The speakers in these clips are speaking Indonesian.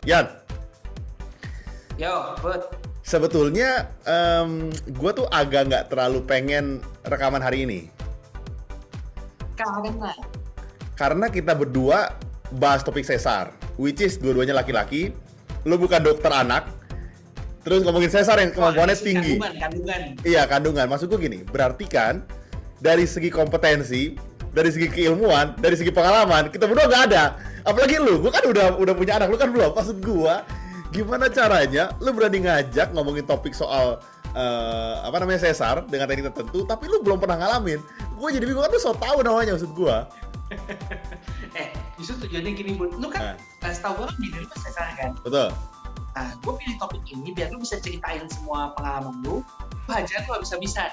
Yan, Yo, Bud. sebetulnya gue tuh agak nggak terlalu pengen rekaman hari ini. Karena kita berdua bahas topik sesar, which is dua-duanya laki-laki. Lu bukan dokter anak, terus ngomongin sesar yang kemampuannya tinggi. Kandungan. Iya, kandungan. Maksud gue gini, berarti kan dari segi kompetensi, dari segi keilmuan, dari segi pengalaman, kita berdua nggak ada. Apalagi lu, gue kan udah punya anak, lu kan belum. Maksud gue, gimana caranya lu berani ngajak ngomongin topik soal sesar dengan teknik tertentu, tapi lu belum pernah ngalamin. Gue jadi bingung, kan lu so tau namanya, maksud gue. Justru tujuannya gini, Bud. Lu kan setahu gue kan bidang lu sesar kan? Betul. Nah, gue pilih topik ini biar lu bisa ceritain semua pengalaman lu. Lu aja lu bisa.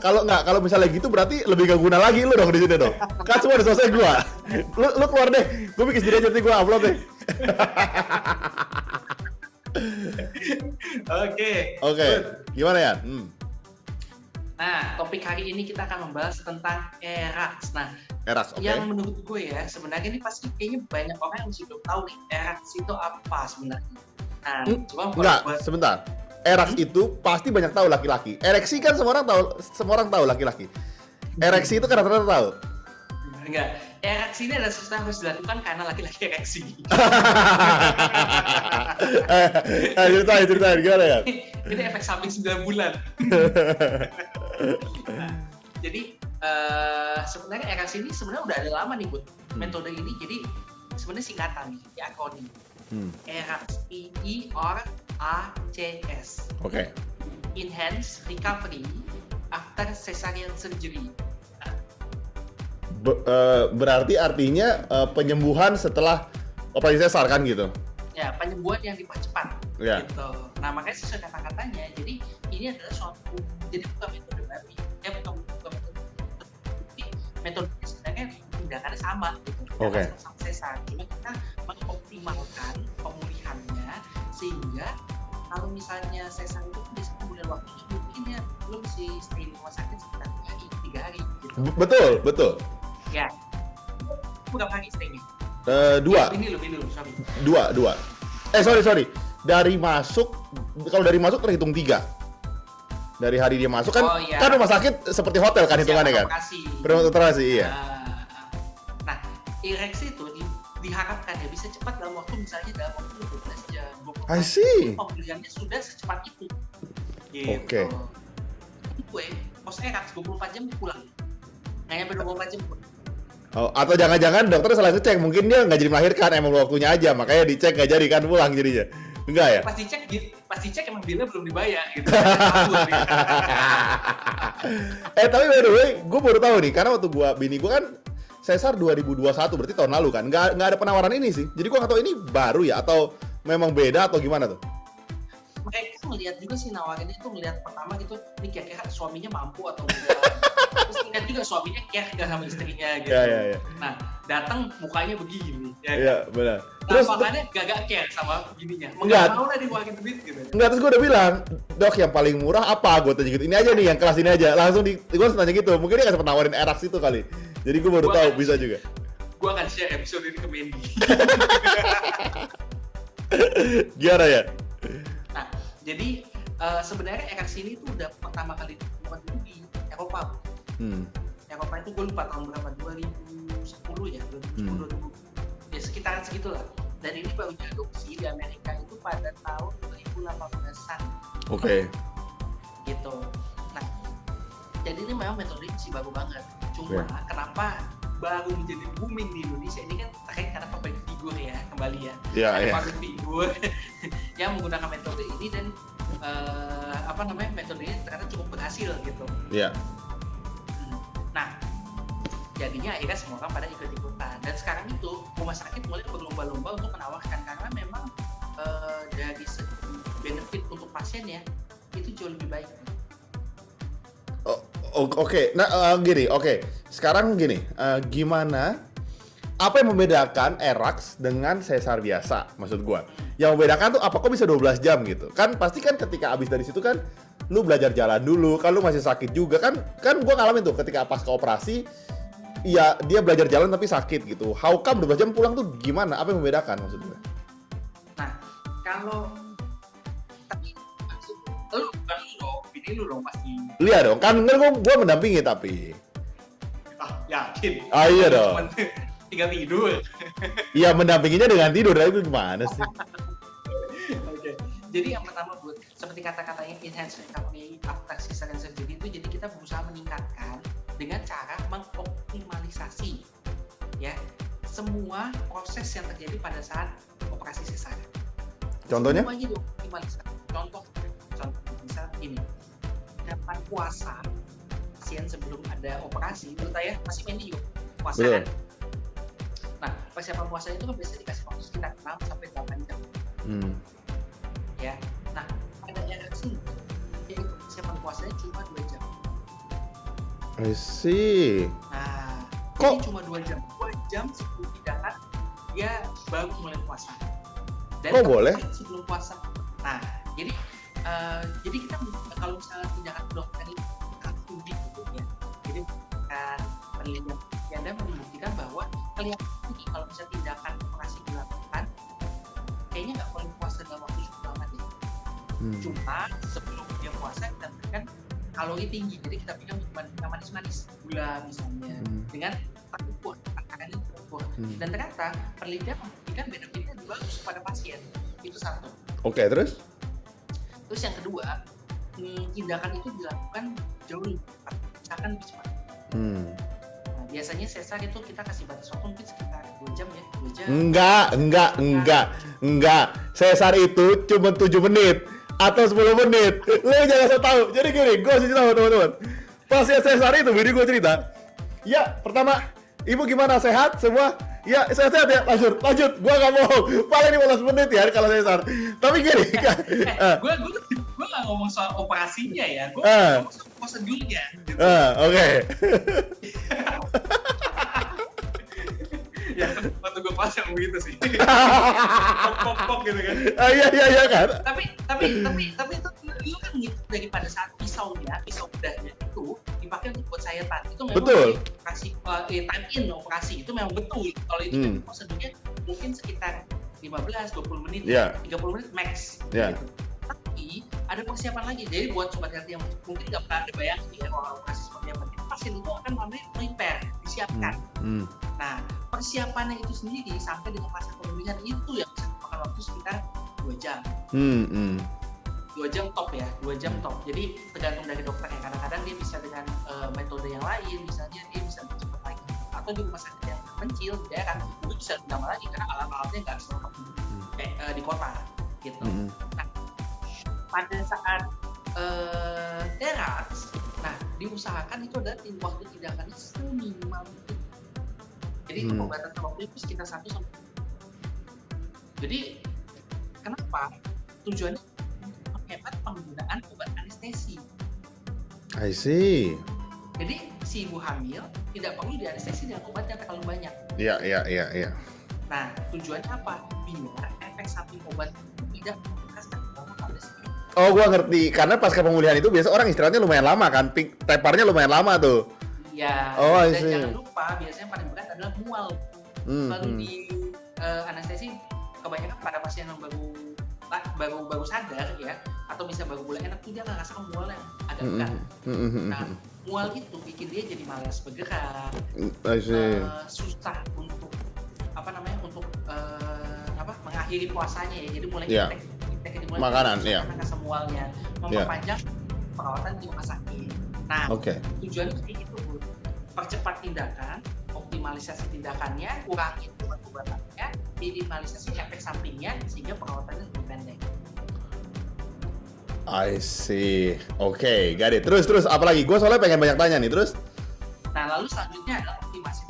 Kalau misalnya gitu berarti lebih gak guna lagi lu dong di sini dong. Kan semua udah selesai gua. Lu keluar deh. Gua bikin sendiri aja, nanti gua upload deh. Oke. Gimana ya? Nah, topik hari ini kita akan membahas tentang ERAX. Nah, ERAX, oke. Yang menurut gue ya, sebenarnya ini pasti kayaknya banyak orang yang masih belum tahu nih ERAX itu apa sebenarnya. Nah, Enggak, sebentar. ERAX itu pasti banyak tahu laki-laki. Ereksi kan semua orang tahu laki-laki. Ereksi itu kan rata-rata tahu. Enggak, ereksi ini adalah sesuatu yang harus dilakukan karena laki-laki ereksi. Ceritain gimana ya? Ini efek samping 9 bulan. Nah, jadi sebenarnya ereksi ini sebenarnya udah ada lama nih, Bud. Metode ini jadi sebenarnya singkatan nih, di akronim. ERAX, ERACS. Oke. Enhanced Recovery After Cesarean Surgery. Berarti artinya penyembuhan setelah operasi sesar kan gitu? Ya, penyembuhan yang dipercepat. Ya. Gitu. Nah, makanya sesuai kata-katanya, jadi ini adalah suatu, jadi bukan metode baru. Bukan metode sebenarnya tindakannya sama gitu. Oke. Sama sesar, cuma kita mengoptimalkan pemulihannya sehingga kalau misalnya sesar itu bisa pemulihan waktunya mungkin ya belum sih stay di rumah sakit sekitar 3 hari gitu. Betul. Ya. Berapa hari stay-nya? 2. Ini dulu, sorry. 2. Sorry. Kalau dari masuk terhitung 3. Dari hari dia masuk kan, kan rumah sakit seperti hotel kan hitungannya kan? Operasi, iya. Nah, ereksi itu diharapkan ya bisa cepat dalam waktu misalnya dalam waktu 12 jam. I see. Pemulihannya sudah secepat itu. Oke. Gue post ereksi 24 jam pulang. Nggak nyampe 24 jam pulang. Oh, atau jangan-jangan dokter salah ngecek, mungkin dia nggak jadi melahirkan, emang waktunya aja, makanya dicek nggak jadi kan pulang jadinya. Enggak ya? Pasti cek emang bilnya belum dibayar gitu. Tapi by the way, gue baru tahu nih, karena waktu bini gue kan sesar 2021, berarti tahun lalu kan, nggak ada penawaran ini sih. Jadi gue nggak tahu ini baru ya, atau memang beda atau gimana tuh? Mereka ngelihat juga sih nawarinnya itu ngelihat pertama gitu, ini kira-kira suaminya mampu atau enggak. Terus lihat juga suaminya care nggak sama istrinya gitu. Ya. Nah, datang mukanya begini. Iya, benar. Terus makanya gak care sama bininya. Enggak mau lah dikeluarin duit gitu. Enggak, terus gue udah bilang, "Dok, yang paling murah apa?" Gue tanya gitu. "Ini aja nih, yang kelas ini aja." Gue langsung tanya gitu. Mungkin dia nggak sempat nawarin ERAX itu kali. Jadi gue baru tahu bisa juga. Gue akan share episode ini ke Mendy. Gimana ya? Nah, jadi sebenarnya ereksi ini tuh udah pertama kali ditemukan dulu di Eropa. Eropa itu gue lupa tahun berapa, 2010 ya, 2010. Ya sekitaran segitulah. Dan ini baru diadopsi di Amerika itu pada tahun 2018-an. Oke. Gitu. Nah, jadi ini memang metode ini sih baru banget. Cuma kenapa baru menjadi booming di Indonesia ini kan terkait karena public figure ya, kembali ya. Iya. Public figure yang menggunakan metode ini dan metode ini ternyata cukup berhasil gitu. Iya. Nah, jadinya akhirnya semua orang pada ikut-ikutan. Dan sekarang itu rumah sakit mulai berlomba-lomba untuk menawarkan karena memang dari segi benefit untuk pasien ya itu jauh lebih baik. Oke. Nah, sekarang gini, gimana? Apa yang membedakan ERAX dengan sesar biasa? Maksud gua, yang membedakan tuh apa kok bisa 12 jam gitu? Kan pasti kan ketika abis dari situ kan lu belajar jalan dulu, kan lu masih sakit juga kan gua ngalamin tuh ketika pas ke operasi iya dia belajar jalan tapi sakit gitu. How come 12 jam pulang tuh gimana? Apa yang membedakan maksudnya? Nah, kalau tapi lu bukan lu dong, bini lu dong pasti. Lihat dong, kan gue mendampingi tapi. Yakin. Iya dong. Cuman tinggal tidur. Iya mendampinginya dengan tidur, itu gimana sih? Oke. Jadi yang pertama buat seperti kata-katanya enhance recovery after cesarean surgery itu, jadi kita berusaha meningkatkan dengan cara mengoptimalisasi ya semua proses yang terjadi pada saat operasi sesar. Contohnya? Semuanya dioptimalisasi. Contoh misal ini, kapan puasa pasien sebelum ada operasi, menurut saya masih mending juga puasa kan. Nah, persiapan puasa itu kan biasanya dikasih waktu sekitar 6 sampai 8 jam. Ya. Nah, pada reaksi yaitu persiapan puasanya cuma 2 jam. I see. Nah, kok jadi cuma 2 jam. 2 jam sebelum tindakan dia baru mulai puasa. Dan kok boleh? Sebelum puasa. Nah, jadi kita kalau misalnya tindakan dokter ini studi gitu ya. Jadi kan penelitian Anda membuktikan bahwa kelihatan ini kalau misalnya tindakan operasi dilakukan kayaknya nggak perlu puasa dalam waktu cukup lama deh. Cuma sebelum dia puasa kita berikan kalori tinggi, jadi kita berikan minuman manis-manis, gula misalnya, dengan terukur, takarannya terukur. Dan ternyata penelitian membuktikan benefitnya bagus pada pasien. Itu satu. Oke, terus? Terus yang kedua, tindakan itu dilakukan jauh lebih cepat, misalkan lebih cepat. Nah, biasanya sesar itu kita kasih batas waktu mungkin sekitar 2 jam ya, 2 jam. Enggak. Sesar itu cuma 7 menit atau 10 menit. Lu jangan so tahu. Jadi gini, gue kasih tahu teman-teman. Pas ya sesar itu, bini gue cerita. Ya, pertama, ibu gimana, sehat semua? Ya, sehat ya. Lanjut. Gua nggak mau. Paling 15 menit ya kalau sesar. Tapi gini kan. Gue nggak ngomong soal operasinya ya. Gue ngomong soal prosedurnya. Gitu. Oke. Ya, waktu gue pas yang begitu sih. Pok gitu kan. Iya kan. Tapi itu lu kan gitu daripada saat pisau bedahnya itu dipakai untuk buat sayatan. Itu memang betul. Kasih time in operasi itu memang betul. Kalau itu kan prosedurnya mungkin sekitar 15-20 menit, 30 menit max. Yeah. Gitu. Tapi ada persiapan lagi. Jadi buat sobat healthy yang mungkin nggak pernah ada bayang ya kalau operasi seperti apa, pasien itu akan namanya prepare, disiapkan. Nah, persiapannya itu sendiri sampai dengan masa pemulihan itu yang bisa memakan waktu sekitar 2 jam. 2 jam top ya, 2 jam top. Jadi tergantung dari dokternya. Kadang-kadang dia bisa dengan metode yang lain, misalnya dia bisa lebih cepat lagi. Atau di rumah sakit yang kecil, dia kan itu bisa lebih lama lagi karena alat-alatnya nggak selengkap di kota, gitu. Nah, pada saat teras, nah diusahakan itu adalah waktu tindakannya seminimal mungkin. Jadi pengobatan waktu itu sekitar 1 sampai. Jadi kenapa? Tujuannya menghemat penggunaan obat anestesi. I see. Jadi si ibu hamil tidak perlu dianestesi dengan obat yang terlalu banyak. Iya. Nah, tujuannya apa? Biar efek samping obat tidak membekas dan anestesi. Oh, gua ngerti. Karena pasca pemulihan itu biasa orang istirahatnya lumayan lama kan. Teparnya lumayan lama tuh. Iya. Oh, dan jangan lupa biasanya paling berat adalah mual. Lalu di anestesi kebanyakan pada pasien yang baru sadar ya, atau bisa baru mulai enak tuh dia nggak ngerasa mual yang agak berat. Nah, mual itu bikin dia jadi malas bergerak, susah untuk mengakhiri puasanya ya. Jadi mulai intake makanan, karena mualnya memperpanjang perawatan di rumah sakit. Nah, tujuannya kayak gitu, Bu. Percepat tindakan, optimalisasi tindakannya, kurangi obat-obatannya, minimalisasi efek sampingnya sehingga perawatannya lebih pendek. I see. Oke, got it. Terus apalagi? Gue soalnya pengen banyak tanya nih. Terus? Nah, lalu selanjutnya adalah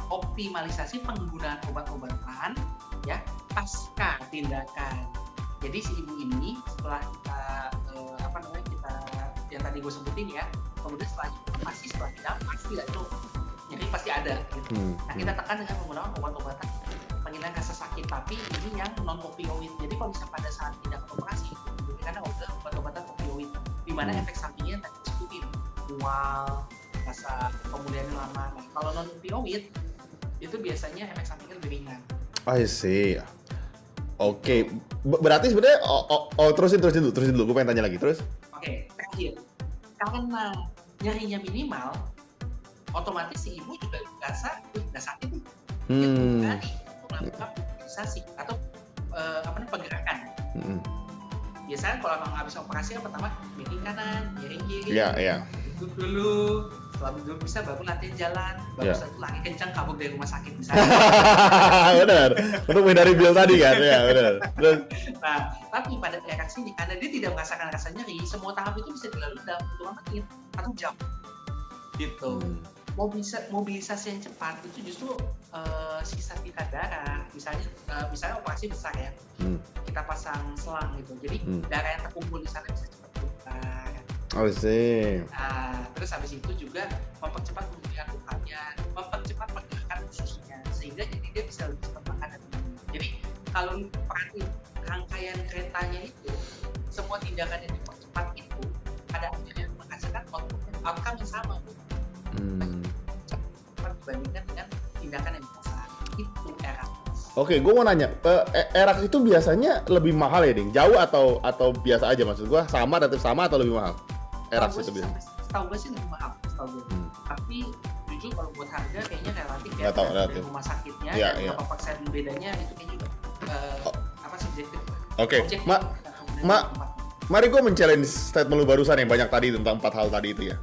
optimalisasi penggunaan obat-obatan ya pasca tindakan. Jadi si ibu ini setelah kita kita yang tadi gue sebutin ya, kemudian setelah tindakan pasti tidak itu jadi pasti ada gitu. Nah, kita tekan dengan menggunakan obat-obatan penghilang rasa sakit, tapi ini yang non opioid. Jadi kalau misalnya pada saat tindakan operasi itu diberikan obat-obatan opioid di mana efek sampingnya tadi disebutin, mual, rasa pemulihan lama. Nah, kalau non opioid itu biasanya efek sampingnya lebih ringan. I see. Oke, berarti sebenarnya terusin dulu. Gue pengen tanya lagi terus. Oke, terakhir. Karena nyerinya minimal, otomatis si ibu juga nggak sakit nih. Berani untuk melakukan mobilisasi atau pergerakan. Biasanya kalau emang habis operasi yang pertama miring kanan, miring kiri, duduk dulu, setelah duduk bisa baru latihan jalan, baru setelah itu lari kencang kabur dari rumah sakit misalnya. Benar, untuk menghindari bil tadi kan, ya benar. Nah, tapi pada reaksi ini karena dia tidak merasakan rasa nyeri, semua tahap itu bisa dilalui dalam hitungan menit atau jam, gitu. Mobilisasi yang cepat itu justru sisa pita darah, misalnya operasi besar ya, kita pasang selang gitu, jadi darah yang terkumpul di sana bisa cepat keluar. Oh sih. Nah, terus habis itu juga mempercepat pemulihan lukanya, mempercepat pergerakan ususnya, sehingga jadi dia bisa lebih cepat makan dan minum. Jadi kalau perhatiin rangkaian keretanya itu, semua tindakan yang dipercepat itu pada akhirnya menghasilkan outcome yang sama. Dibandingkan dengan tindakan yang biasa itu ERAS. Oke, gue mau nanya, ERAS itu biasanya lebih mahal ya, Ding? Jauh atau biasa aja maksud gue? Sama atau lebih mahal? ERAS itu biasanya? Setahu gue sih lebih mahal, tapi jujur kalau buat harga kayaknya relatif ya. Relatif. Rumah sakitnya, berapa persen bedanya itu kayaknya juga subjektif. Oke, mari gue men-challenge statement lu barusan yang banyak tadi tentang 4 hal tadi itu ya.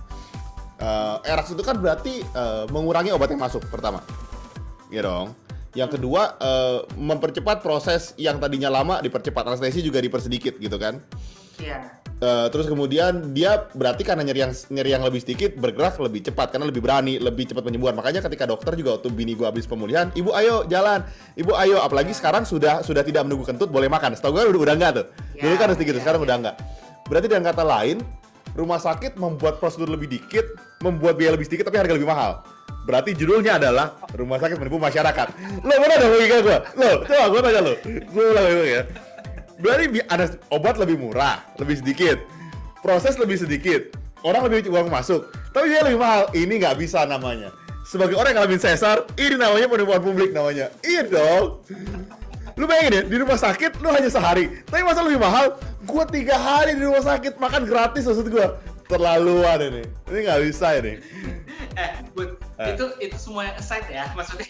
ERAS itu kan berarti mengurangi obat yang masuk pertama, ya dong. Yang kedua mempercepat proses yang tadinya lama dipercepat, anestesi juga dipersedikit gitu kan. Iya. Terus kemudian dia berarti karena nyeri yang lebih sedikit bergerak lebih cepat karena lebih berani, lebih cepat penyembuhan. Makanya ketika dokter juga waktu bini gua habis pemulihan, ibu ayo jalan, ibu ayo. Apalagi sekarang sudah tidak menunggu kentut boleh makan. Setahu gua udah enggak tuh. Dulu kan sedikit, sekarang udah enggak. Berarti dengan kata lain rumah sakit membuat prosedur lebih dikit, membuat biaya lebih sedikit tapi harga lebih mahal. Berarti judulnya adalah rumah sakit menipu masyarakat. Lo mana ada logika gue? Lo, coba gue tanya lo. Gue ulang ya. Berarti ada obat lebih murah, lebih sedikit, proses lebih sedikit, orang lebih uang masuk, tapi dia lebih mahal. Ini nggak bisa namanya. Sebagai orang yang ngalamin sesar, ini namanya penipuan publik namanya. Iya dong. Lu bayangin ya, di rumah sakit lu hanya sehari, tapi masa lebih mahal? Gua 3 hari di rumah sakit makan gratis maksud gua. Terlaluan ini nggak bisa ini. Itu semua aside ya, maksudnya.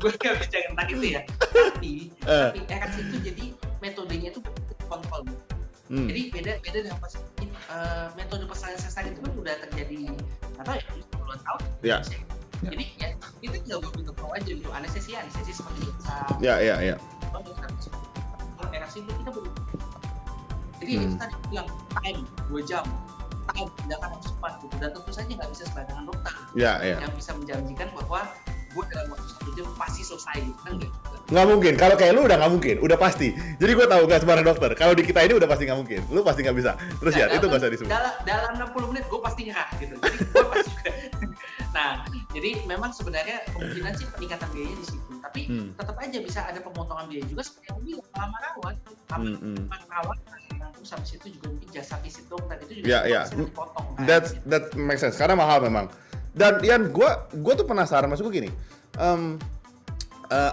Gue nggak bicara tentang itu ya. Tapi ERAS itu jadi metodenya itu kontrol. Jadi beda dengan metode persalinan sesar itu kan udah terjadi atau ya puluhan tahun. Iya. Jadi ya itu tinggal gue bentuk aja gitu, anestesi seperti biasa. Iya. Kalau ERAS itu kita belum. Jadi itu tadi bilang time 2 jam, time tindakan harus cepat gitu, dan tentu saja nggak bisa sembarangan dokter yang bisa menjanjikan bahwa gue dalam waktu 1 jam pasti selesai gitu kan nggak mungkin. Kalau kayak lu udah nggak mungkin, udah pasti. Jadi gue tahu nggak sembarang dokter. Kalau di kita ini udah pasti nggak mungkin. Lu pasti nggak bisa. Terus ya itu nggak usah disebut. Dalam 60 menit gue pasti nyerah gitu. Jadi gue pasti juga. Nah, jadi memang sebenarnya kemungkinan sih peningkatan biayanya di situ. Tapi tetap aja bisa ada pemotongan biaya juga seperti yang bilang lama rawat. Rawat terus habis itu juga mungkin jasa visit dokter itu juga bisa dipotong. That makes sense. Karena mahal memang. Dan Ian, gue tuh penasaran, maksud gue gini,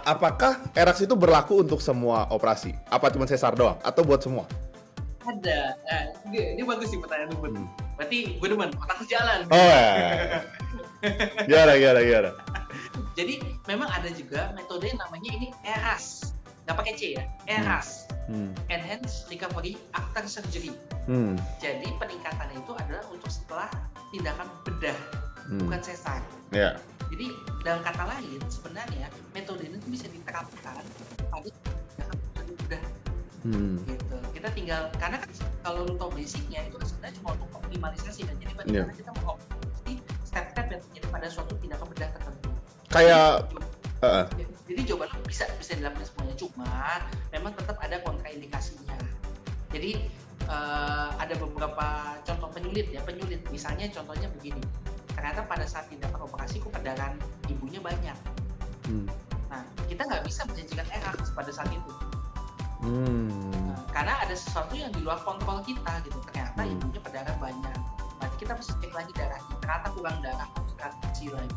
apakah ERAS itu berlaku untuk semua operasi? Apa cuma sesar doang? Atau buat semua? Ada. Ini bagus sih pertanyaan lu. Berarti gue demen, otak jalan. Oh ya. Gimana? Jadi memang ada juga metode yang namanya ini ERAS. Nggak pakai C ya, ERAS. Enhanced Recovery After Surgery. Jadi peningkatannya itu adalah untuk setelah tindakan bedah. Bukan sesar. Yeah. Jadi dalam kata lain sebenarnya metode ini bisa diterapkan pada tindakan bedah. Gitu. Kita tinggal karena kan kalau lu tahu basicnya itu sebenarnya cuma untuk optimalisasi dan jadi bagaimana kita mengoptimalisasi step-step yang terjadi pada suatu tindakan bedah tertentu. Kayak jadi coba bisa dilakukan semuanya, cuma memang tetap ada kontraindikasinya. Jadi ada beberapa contoh penyulit. Misalnya contohnya begini. Ternyata pada saat tindakan operasi perdarahan ibunya banyak. Nah, kita nggak bisa menjanjikan ERAS pada saat itu. Karena ada sesuatu yang di luar kontrol kita gitu. Ternyata ibunya perdarahan banyak. Berarti kita harus cek lagi darahnya. Ternyata kurang darah, harus transfusi lagi.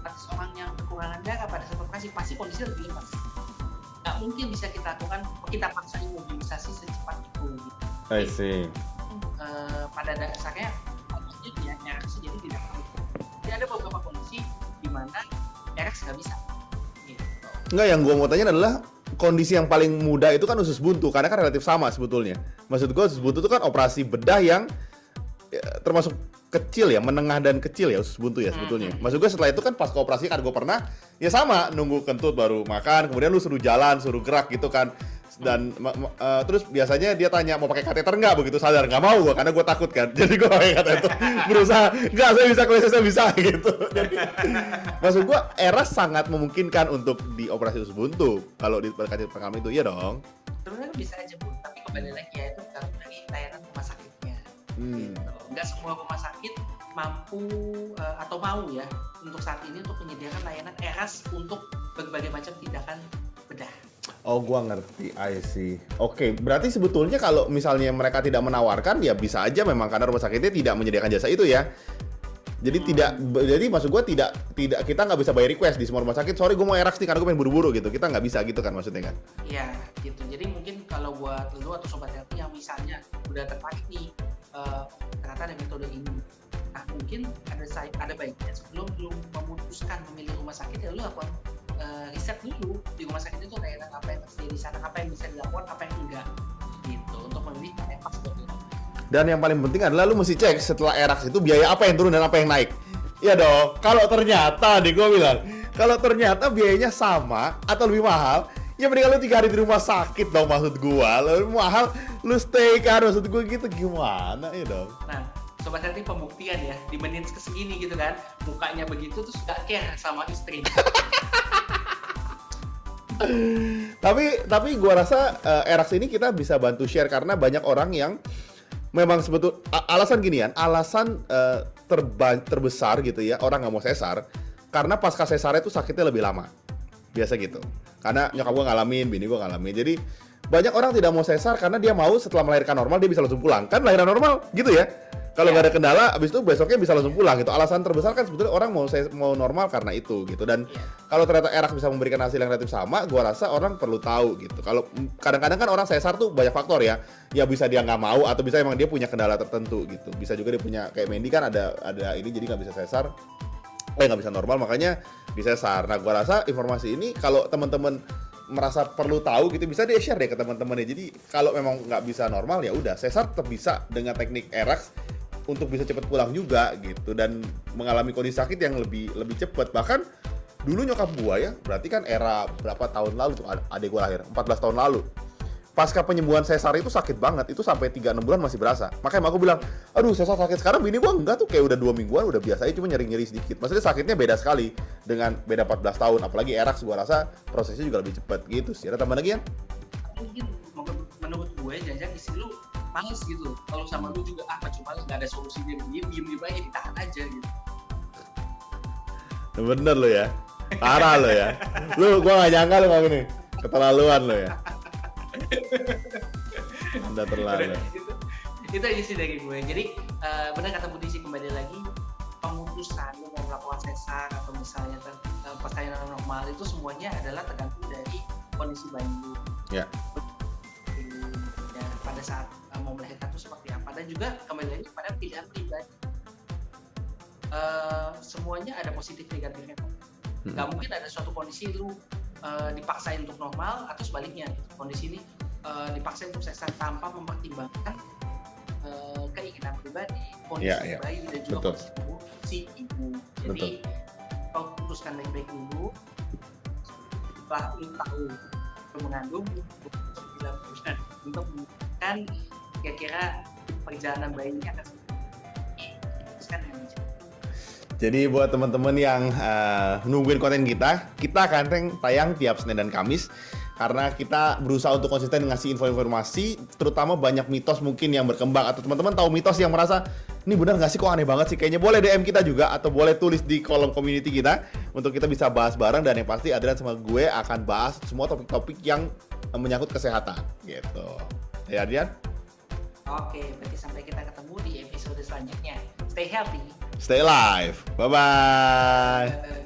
atas orang yang kekurangan darah pada saat operasi pasti kondisi lebih lemah. Nggak mungkin bisa kita lakukan, kita paksain mobilisasi secepat itu. Gitu. I see. Pada dasarnya ya RX jadi tidak perlu. Jadi ada beberapa kondisi di mana RX nggak bisa. Gitu. Enggak, yang gue mau tanya adalah kondisi yang paling mudah itu kan usus buntu, karena kan relatif sama sebetulnya. Maksud gue usus buntu itu kan operasi bedah yang ya, termasuk kecil ya, menengah dan kecil ya usus buntu ya sebetulnya. Maksud gue setelah itu kan pas operasi kan gue pernah ya sama nunggu kentut baru makan, kemudian lu suruh jalan, suruh gerak gitu kan. Dan terus biasanya dia tanya mau pakai kateter nggak, begitu sadar nggak mau gue karena gue takut kan, jadi gue pakai kateter berusaha nggak, saya bisa gitu. Jadi maksud gue era sangat memungkinkan untuk dioperasi usus buntu kalau di pengalaman itu, iya dong. Sebenarnya bisa aja Bu, tapi kembali lagi ya itu tergantung dari layanan rumah sakitnya. Gitu. Nggak semua rumah sakit mampu atau mau ya untuk saat ini untuk menyediakan layanan ERAS untuk berbagai macam tindakan bedah. Oh, gua ngerti, I see. Oke, berarti sebetulnya kalau misalnya mereka tidak menawarkan, ya bisa aja memang karena rumah sakitnya tidak menyediakan jasa itu ya. Jadi jadi maksud gua tidak kita nggak bisa bayar request di semua rumah sakit. Sorry, gua mau erax nih karena gua pengen buru-buru gitu. Kita nggak bisa gitu kan maksudnya kan? Iya, gitu. Jadi mungkin kalau buat lu atau sobat terapi yang misalnya udah tertarik nih, ternyata ada metode ini. Nah, mungkin ada baiknya sebelum lu memutuskan memilih rumah sakit ya lu lakukan riset dulu di rumah sakit itu layanan apa yang tersedia di sana, apa yang bisa dilakukan, apa yang enggak, gitu untuk memilih yang pas buat lu. Dan yang paling penting adalah lu mesti cek setelah erax itu biaya apa yang turun dan apa yang naik. Iya dong. Kalau ternyata gue bilang, kalau ternyata biayanya sama atau lebih mahal, ya mendingan lu 3 hari di rumah sakit dong, maksud gua. Lebih mahal lu stay kan, maksud gua gitu gimana ya dong. Nah, sobat nanti pembuktian ya di menit kesegini gitu kan, mukanya begitu terus gak care sama istri. Tapi gua rasa erax ini kita bisa bantu share karena banyak orang yang memang alasan ginian, alasan terbesar gitu ya orang nggak mau sesar karena pasca sesar itu sakitnya lebih lama, biasa gitu. Karena nyokap gua ngalamin, bini gua ngalamin. Jadi banyak orang tidak mau sesar karena dia mau setelah melahirkan normal dia bisa langsung pulang. Kan lahiran normal gitu ya. Kalau nggak ada kendala, abis itu besoknya bisa langsung pulang gitu. Alasan terbesar kan sebetulnya orang mau normal karena itu gitu. Dan kalau ternyata erax bisa memberikan hasil yang relatif sama, gua rasa orang perlu tahu gitu. Kalau kadang-kadang kan orang sesar tuh banyak faktor ya. Ya bisa dia nggak mau atau bisa emang dia punya kendala tertentu gitu. Bisa juga dia punya kayak Mandy kan ada ini jadi nggak bisa sesar, nggak bisa normal makanya disesar. Nah gua rasa informasi ini kalau teman-teman merasa perlu tahu gitu bisa dia share deh ke teman-temannya. Jadi kalau memang nggak bisa normal ya udah sesar tetap bisa dengan teknik erax untuk bisa cepat pulang juga gitu dan mengalami kondisi sakit yang lebih cepat. Bahkan dulu nyokap gua ya, berarti kan era berapa tahun lalu tuh adik gua lahir, 14 tahun lalu. Pasca penyembuhan sesar itu sakit banget, itu sampai 3-6 bulan masih berasa. Makanya aku bilang, aduh sesar sakit. Sekarang bini gua enggak tuh, kayak udah 2 mingguan udah biasa aja, cuma nyeri-nyeri sedikit. Maksudnya sakitnya beda sekali dengan beda 14 tahun, apalagi erax gua rasa prosesnya juga lebih cepat gitu sih. Ada tambahan lagi ya? Mungkin menurut gue jangan istri lu males gitu. Kalau sama lu juga cuma nggak ada solusi, diem aja ditahan aja gitu. Bener lo ya, parah lo ya. Gua nggak nyangka lo ngomong ini, keterlaluan lo ya. Anda terlalu. Itu aja sih dari gue. Jadi benar kata Budi sih, kembali lagi pemutusan lu mau melakukan sesar atau misalnya persalinan normal itu semuanya adalah tergantung dari kondisi bayi lu. Ya. Pada saat mau melahirkan itu seperti apa, dan juga kembali lagi pada pilihan pribadi. Semuanya ada positif negatifnya. Gak mungkin ada suatu kondisi lu dipaksain untuk normal atau sebaliknya gitu. Kondisi ini dipaksain untuk sesar tanpa mempertimbangkan keinginan pribadi, kondisi bayi dan juga kondisi tubuh si ibu. Jadi kau putuskan baik-baik dulu. Setelah lu tahu mengandung 9 bulan untuk menemukan kira-kira perjalanan bayinya akan seperti. Jadi buat teman-teman yang nungguin konten kita akan tayang tiap Senin dan Kamis karena kita berusaha untuk konsisten ngasih informasi, terutama banyak mitos mungkin yang berkembang atau teman-teman tahu mitos yang merasa ini benar nggak sih, kok aneh banget sih, kayaknya boleh DM kita juga atau boleh tulis di kolom community kita untuk kita bisa bahas bareng. Dan yang pasti Adrian sama gue akan bahas semua topik-topik yang menyangkut kesehatan gitu. Ya Adrian? Oke, berarti sampai kita ketemu di episode selanjutnya. Stay healthy. Stay alive. Bye-bye.